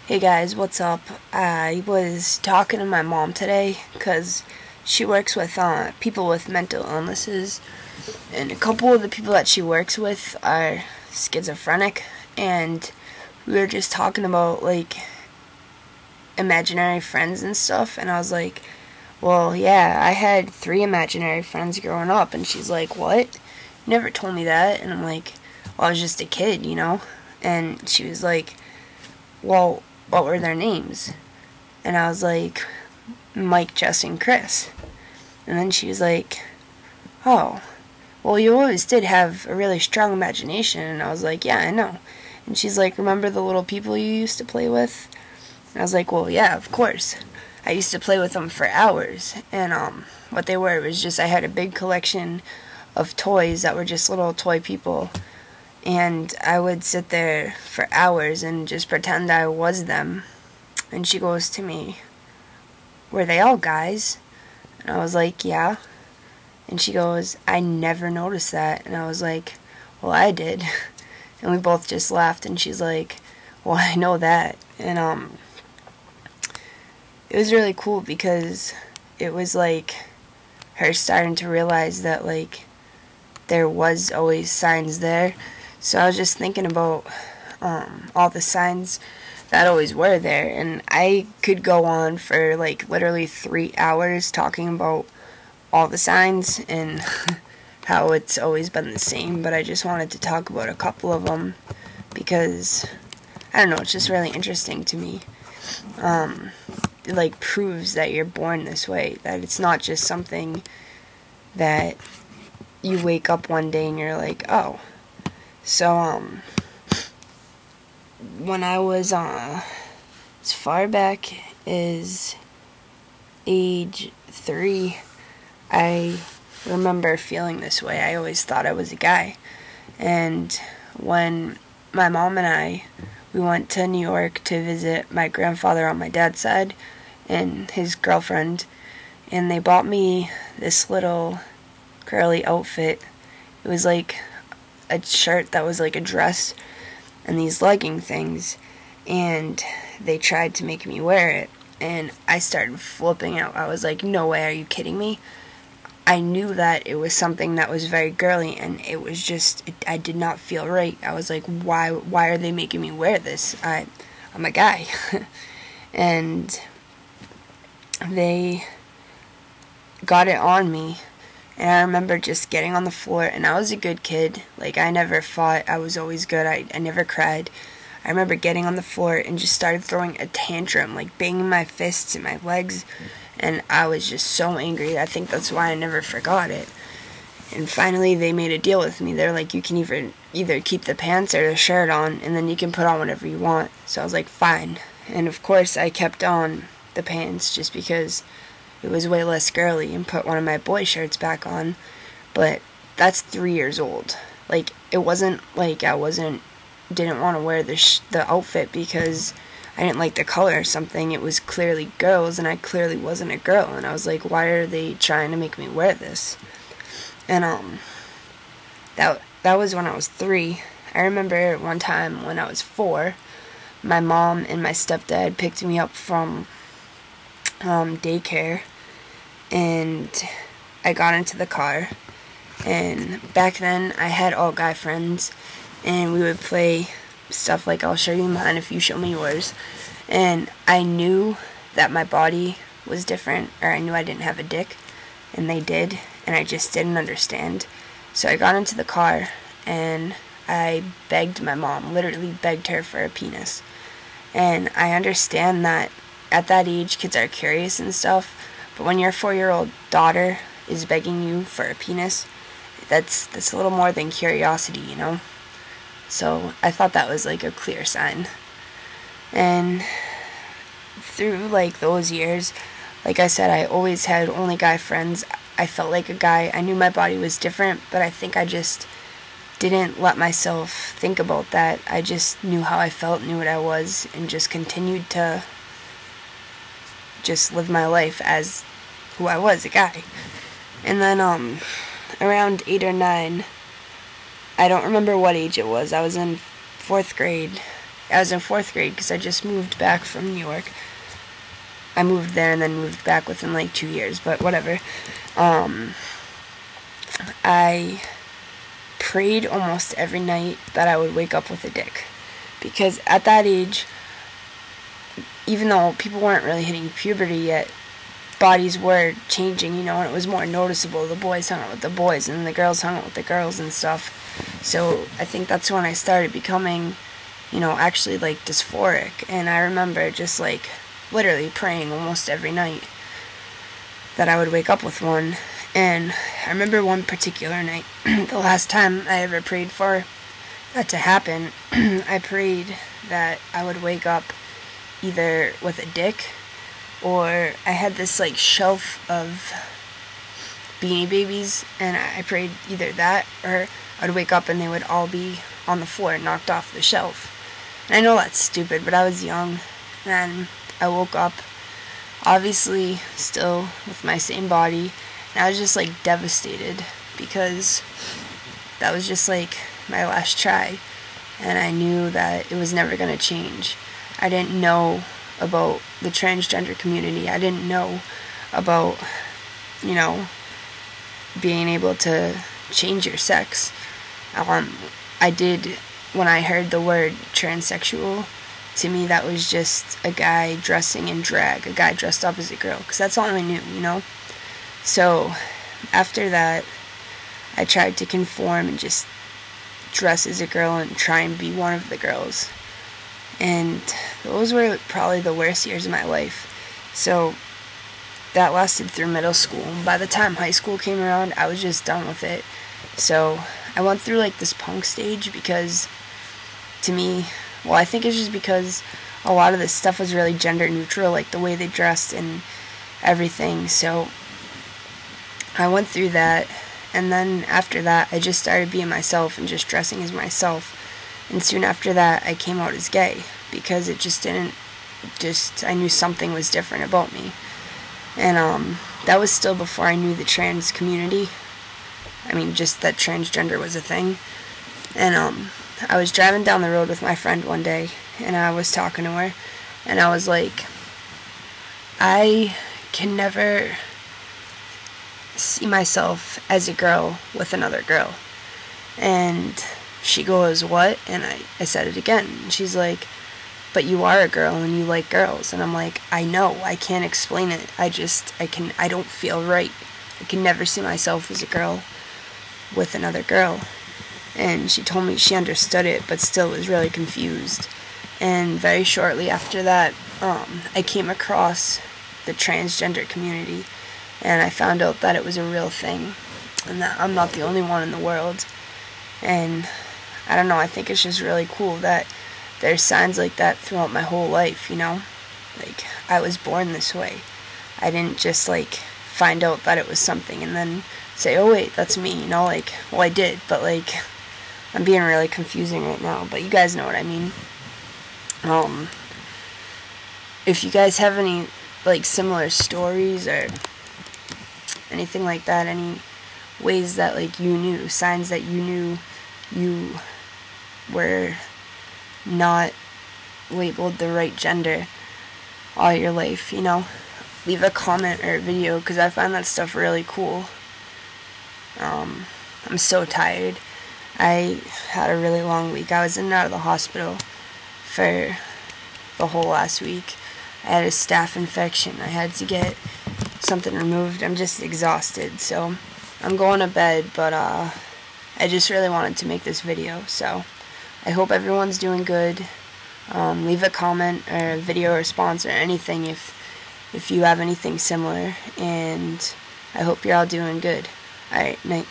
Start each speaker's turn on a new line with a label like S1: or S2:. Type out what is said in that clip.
S1: Hey guys, what's up? I was talking to my mom today because she works with people with mental illnesses, and a couple of the people that she works with are schizophrenic, and we were just talking about like imaginary friends and stuff, and I was like, well, yeah, I had 3 imaginary friends growing up, and she's like, what? You never told me that, and I'm like, well, I was just a kid, you know? And she was like, well, what were their names? And I was like, Mike, Jess, and Chris. And then she was like, oh, well, you always did have a really strong imagination. And I was like, yeah, I know. And she's like, remember the little people you used to play with? And I was like, well, yeah, of course. I used to play with them for hours. And what they were was just, I had a big collection of toys that were just little toy people. And I would sit there for hours and just pretend I was them. And she goes to me, were they all guys? And I was like, yeah. And she goes, I never noticed that. And I was like, well, I did. And we both just laughed. And she's like, well, I know that. And it was really cool because it was like her starting to realize that like there was always signs there. So I was just thinking about all the signs that always were there, and I could go on for like literally 3 hours talking about all the signs and how it's always been the same, but I just wanted to talk about a couple of them because, I don't know, it's just really interesting to me. It like proves that you're born this way, that it's not just something that you wake up one day and you're like, oh. So, when I was, as far back as age 3, I remember feeling this way. I always thought I was a guy. And when my mom and we went to New York to visit my grandfather on my dad's side and his girlfriend, and they bought me this little curly outfit. It was like a shirt that was like a dress and these legging things, and they tried to make me wear it, and I started flipping out. I was like, no way, are you kidding me? I knew that it was something that was very girly, and it was just, I did not feel right. I was like, why are they making me wear this? I'm a guy. And they got it on me. And I remember just getting on the floor, and I was a good kid. Like, I never fought. I was always good. I never cried. I remember getting on the floor and just started throwing a tantrum, like banging my fists and my legs. And I was just so angry. I think that's why I never forgot it. And finally, they made a deal with me. They're like, you can either keep the pants or the shirt on, and then you can put on whatever you want. So I was like, fine. And of course, I kept on the pants just because it was way less girly, and put one of my boy shirts back on. But that's 3 years old. Like, it wasn't like I didn't want to wear the outfit because I didn't like the color or something. It was clearly girls, and I clearly wasn't a girl. And I was like, why are they trying to make me wear this? And that was when I was 3. I remember one time when I was 4, my mom and my stepdad picked me up from daycare, and I got into the car, and back then I had all guy friends, and we would play stuff like I'll show you mine if you show me yours, and I knew that my body was different, or I knew I didn't have a dick, and they did, and I just didn't understand. So I got into the car, and I begged my mom, literally begged her for a penis. And I understand that at that age, kids are curious and stuff, but when your 4-year-old daughter is begging you for a penis, that's a little more than curiosity, you know? So I thought that was like a clear sign. And through like those years, like I said, I always had only guy friends. I felt like a guy. I knew my body was different, but I think I just didn't let myself think about that. I just knew how I felt, knew what I was, and just continued to just live my life as who I was, a guy. And then around 8 or 9, I don't remember what age it was. I was in 4th grade, I was in 4th grade because I just moved back from New York. I moved there and then moved back within like 2 years, but whatever. I prayed almost every night that I would wake up with a dick. Because at that age, even though people weren't really hitting puberty yet, bodies were changing, you know, and it was more noticeable. The boys hung out with the boys and the girls hung out with the girls and stuff. So I think that's when I started becoming, you know, actually like dysphoric. And I remember just like literally praying almost every night that I would wake up with one. And I remember one particular night, the last time I ever prayed for that to happen, I prayed that I would wake up either with a dick, or I had this like shelf of Beanie Babies, and I prayed either that or I'd wake up and they would all be on the floor, knocked off the shelf. And I know that's stupid, but I was young, and I woke up, obviously still with my same body, and I was just like devastated because that was just like my last try, and I knew that it was never going to change. I didn't know about the transgender community. I didn't know about, you know, being able to change your sex. I did, when I heard the word transsexual, to me that was just a guy dressing in drag, a guy dressed up as a girl, because that's all I knew, you know? So after that, I tried to conform and just dress as a girl and try and be one of the girls. And those were probably the worst years of my life. So that lasted through middle school. And by the time high school came around, I was just done with it. So I went through like this punk stage because, to me, well, I think it's just because a lot of this stuff was really gender neutral, like the way they dressed and everything. So I went through that, and then after that I just started being myself and just dressing as myself. And soon after that I came out as gay, because it just didn't, I knew something was different about me. And that was still before I knew the trans community. I mean, just that transgender was a thing. And I was driving down the road with my friend one day, and I was talking to her, and I was like, I can never see myself as a girl with another girl. And she goes, what? And I said it again. And she's like, but you are a girl and you like girls. And I'm like, I know, I can't explain it. I don't feel right. I can never see myself as a girl with another girl. And she told me she understood it, but still was really confused. And very shortly after that, I came across the transgender community, and I found out that it was a real thing, and that I'm not the only one in the world. And I don't know, I think it's just really cool that there's signs like that throughout my whole life, you know? Like, I was born this way. I didn't just, like, find out that it was something and then say, oh wait, that's me, you know? Like, well, I did, but, like, I'm being really confusing right now, but you guys know what I mean. If you guys have any, like, similar stories or anything like that, any ways that, like, you knew, signs that you knew you were not labeled the right gender all your life, you know, leave a comment or a video, because I find that stuff really cool. I'm so tired. I had a really long week. I was in and out of the hospital for the whole last week. I had a staph infection. I had to get something removed. I'm just exhausted, so I'm going to bed, but I just really wanted to make this video, so I hope everyone's doing good. Leave a comment or a video response or anything if you have anything similar, and I hope you're all doing good. Alright, night.